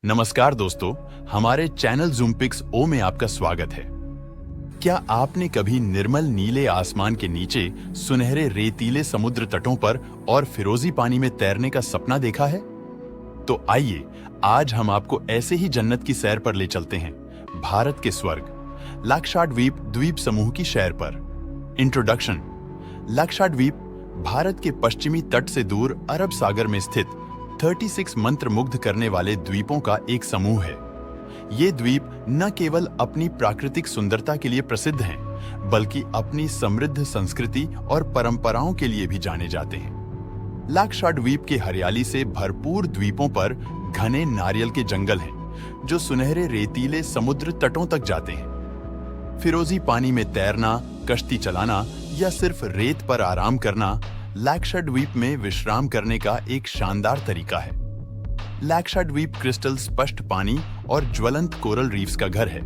नमस्कार दोस्तों, हमारे चैनल ज़ूमपिक्स ओ में आपका स्वागत है। क्या आपने कभी निर्मल नीले आसमान के नीचे सुनहरे रेतीले समुद्र तटों पर और फिरोजी पानी में तैरने का सपना देखा है? तो आइए, आज हम आपको ऐसे ही जन्नत की सैर पर ले चलते हैं, भारत के स्वर्ग लाक्षाद्वीप द्वीप समूह की सैर पर। इंट्रोडक्शन। लाक्षाद्वीप भारत के पश्चिमी तट से दूर अरब सागर में स्थित 36 मंत्रमुग्ध करने वाले द्वीपों का एक समूह है। ये द्वीप न केवल अपनी प्राकृतिक सुंदरता के लिए प्रसिद्ध हैं, बल्कि अपनी समृद्ध संस्कृति और परंपराओं के लिए भी जाने जाते हैं। लाक्षाद्वीप के हरियाली से भरपूर द्वीपों पर घने नारियल के जंगल हैं, जो सुनहरे रेतीले समुद्र तटों तक जाते हैं। फिरोजी पानी में तैरना, कश्ती चलाना या सिर्फ रेत पर आराम करना लाक्षाद्वीप में विश्राम करने का एक शानदार तरीका है। लाक्षाद्वीप क्रिस्टल स्पष्ट पानी और ज्वलंत कोरल रीफ्स का घर है।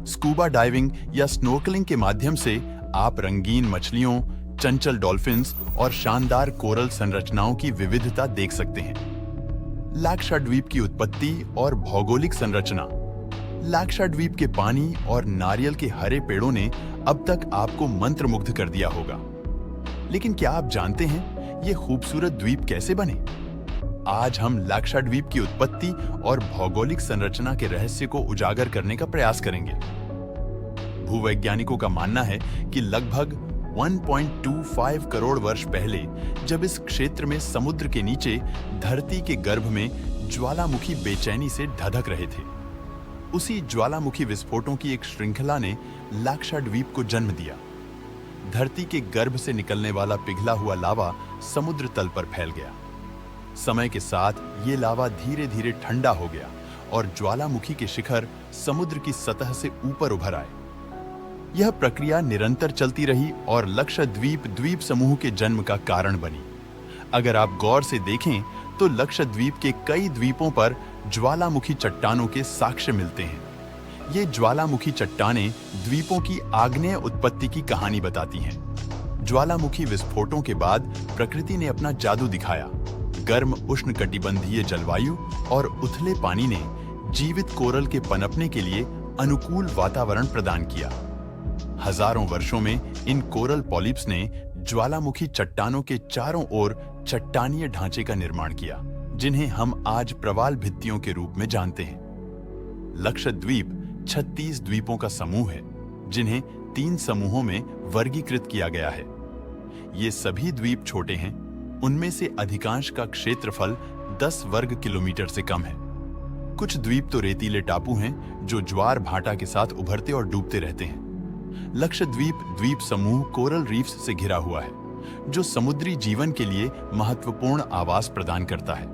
स्कूबा डाइविंग या स्नोर्कलिंग के माध्यम से आप रंगीन मछलियों, चंचल डॉल्फिन्स और शानदार कोरल संरचनाओं की विविधता देख सकते हैं। लाक्षाद्वीप की उत्पत्ति और भौगोलिक संरचना। लाक्षाद्वीप के पानी और नारियल के हरे पेड़ों ने अब तक आपको मंत्रमुग्ध कर दिया होगा। लेकिन क्या आप जानते हैं ये खूबसूरत द्वीप कैसे बने? आज हम लाक्षाद्वीप की उत्पत्ति और भौगोलिक संरचना के रहस्य को उजागर करने का प्रयास करेंगे। भूवैज्ञानिकों का मानना है कि लगभग 1.25 करोड़ वर्ष पहले, जब इस क्षेत्र में समुद्र के नीचे धरती के गर्भ में ज्वालामुखी बेचैनी से धधक रहे थे, उसी ज्वालामुखी विस्फोटों की एक श्रृंखला ने लाक्षाद्वीप को जन्म दिया। धरती के गर्भ से निकलने वाला पिघला हुआ लावा समुद्र तल पर फैल गया। समय के साथ ये लावा धीरे धीरे ठंडा हो गया और ज्वालामुखी के शिखर समुद्र की सतह से ऊपर उभर आए। यह प्रक्रिया निरंतर चलती रही और लक्षद्वीप द्वीप समूह के जन्म का कारण बनी। अगर आप गौर से देखें तो लक्षद्वीप के कई द्वीपों पर ज्वालामुखी चट्टानों के साक्ष्य मिलते हैं। ये ज्वालामुखी चट्टानें द्वीपों की आग्नेय उत्पत्ति की कहानी बताती हैं। ज्वालामुखी विस्फोटों के बाद प्रकृति ने अपना जादू दिखाया। गर्म उष्णकटिबंधीय जलवायु और उथले पानी ने जीवित कोरल के पनपने के लिए अनुकूल वातावरण प्रदान किया। हजारों वर्षों में इन कोरल पॉलिप्स ने ज्वालामुखी चट्टानों के चारों ओर चट्टानीय ढांचे का निर्माण किया, जिन्हें हम आज प्रवाल भित्तियों के रूप में जानते हैं। लक्षद्वीप 36 द्वीपों का समूह है, जिन्हें 3 समूहों में वर्गीकृत किया गया है। ये सभी द्वीप छोटे हैं, उनमें से अधिकांश का क्षेत्रफल 10 वर्ग किलोमीटर से कम है। कुछ द्वीप तो रेतीले टापू हैं, जो ज्वार भाटा के साथ उभरते और डूबते रहते हैं। लक्षद्वीप द्वीप समूह कोरल रीफ्स से घिरा हुआ है, जो समुद्री जीवन के लिए महत्वपूर्ण आवास प्रदान करता है।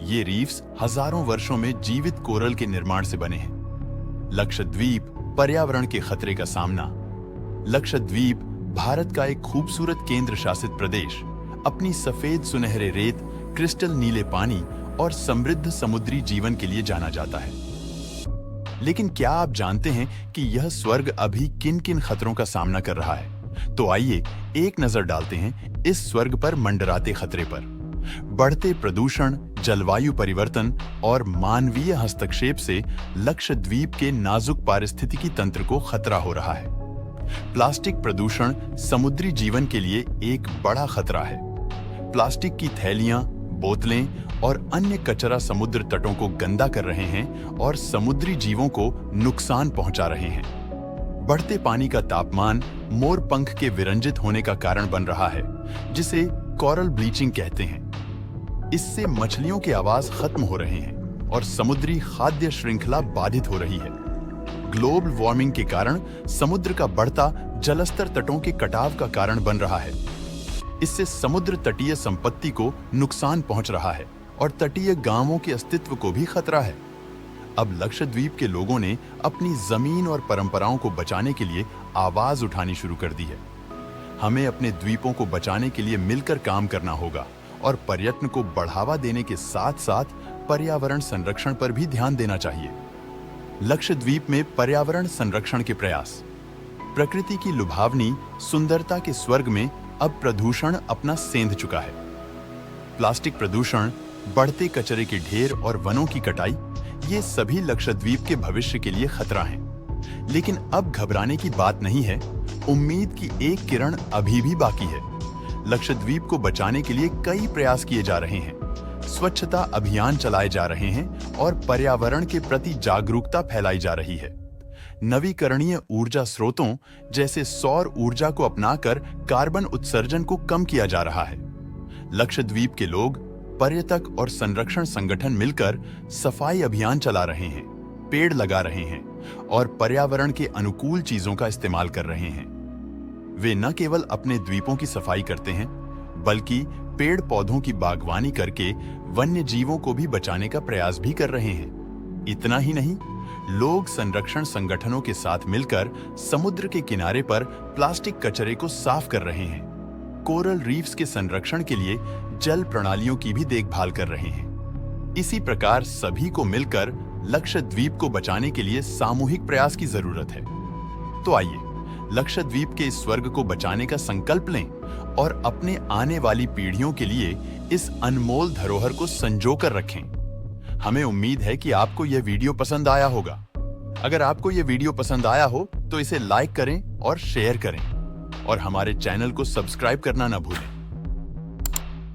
ये रीफ्स हजारों वर्षों में जीवित कोरल के निर्माण से बने हैं। लक्षद्वीप पर्यावरण के खतरे का सामना। लक्षद्वीप भारत का एक खूबसूरत केंद्र शासित प्रदेश अपनी सफेद सुनहरे रेत, क्रिस्टल नीले पानी और समृद्ध समुद्री जीवन के लिए जाना जाता है। लेकिन क्या आप जानते हैं कि यह स्वर्ग अभी किन किन खतरों का सामना कर रहा है? तो आइए एक नजर डालते हैं इस स्वर्ग पर मंडराते खतरे पर। बढ़ते प्रदूषण, जलवायु परिवर्तन और मानवीय हस्तक्षेप से लक्षद्वीप के नाजुक पारिस्थितिकी तंत्र को खतरा हो रहा है। प्लास्टिक प्रदूषण समुद्री जीवन के लिए एक बड़ा खतरा है। प्लास्टिक की थैलियां, बोतलें और अन्य कचरा समुद्र तटों को गंदा कर रहे हैं और समुद्री जीवों को नुकसान पहुंचा रहे हैं। बढ़ते पानी का तापमान मोरपंख के विरंजित होने का कारण बन रहा है, जिसे कोरल ब्लीचिंग कहते हैं। इससे मछलियों के आवास खत्म हो रहे हैं और समुद्री खाद्य श्रृंखला बाधित हो रही है। ग्लोबल वार्मिंग के कारण समुद्र का बढ़ता जलस्तर तटों के कटाव का कारण बन रहा है। इससे समुद्र तटीय संपत्ति को नुकसान पहुंच रहा है और तटीय गांवों के अस्तित्व को भी खतरा है। अब लक्षद्वीप के लोगों ने अपनी जमीन और परंपराओं को बचाने के लिए आवाज उठानी शुरू कर दी है। हमें अपने द्वीपों को बचाने के लिए मिलकर काम करना होगा और पर्यटन को बढ़ावा देने के साथ साथ पर्यावरण संरक्षण पर भी ध्यान देना चाहिए। लक्षद्वीप में पर्यावरण संरक्षण के प्रयास। प्रकृति की लुभावनी सुंदरता के स्वर्ग में अब प्रदूषण अपना सेंध चुका है। प्लास्टिक प्रदूषण, बढ़ते कचरे के ढेर और वनों की कटाई, ये सभी लक्षद्वीप के भविष्य के लिए खतरा हैं। लेकिन अब घबराने की बात नहीं है, उम्मीद की एक किरण अभी भी बाकी है। लक्षद्वीप को बचाने के लिए कई प्रयास किए जा रहे हैं, स्वच्छता अभियान चलाए जा रहे हैं और पर्यावरण के प्रति जागरूकता फैलाई जा रही है। नवीकरणीय ऊर्जा स्रोतों जैसे सौर ऊर्जा को अपनाकर कार्बन उत्सर्जन को कम किया जा रहा है। लक्षद्वीप के लोग, पर्यटक और संरक्षण संगठन मिलकर सफाई अभियान चला रहे हैं, पेड़ लगा रहे हैं और पर्यावरण के अनुकूल चीजों का इस्तेमाल कर रहे हैं। वे न केवल अपने द्वीपों की सफाई करते हैं, बल्कि पेड़ पौधों की बागवानी करके वन्य जीवों को भी बचाने का प्रयास भी कर रहे हैं। इतना ही नहीं, लोग संरक्षण संगठनों के साथ मिलकर समुद्र के किनारे पर प्लास्टिक कचरे को साफ कर रहे हैं, कोरल रीफ्स के संरक्षण के लिए जल प्रणालियों की भी देखभाल कर रहे हैं। इसी प्रकार सभी को मिलकर लक्षद्वीप को बचाने के लिए सामूहिक प्रयास की जरूरत है। तो आइए लक्षद्वीप के इस स्वर्ग को बचाने का संकल्प लें और अपने आने वाली पीढ़ियों के लिए इस अनमोल धरोहर को संजोकर रखें। हमें उम्मीद है कि आपको यह वीडियो पसंद आया होगा। अगर आपको यह वीडियो पसंद आया हो तो इसे लाइक करें और शेयर करें और हमारे चैनल को सब्सक्राइब करना न भूलें।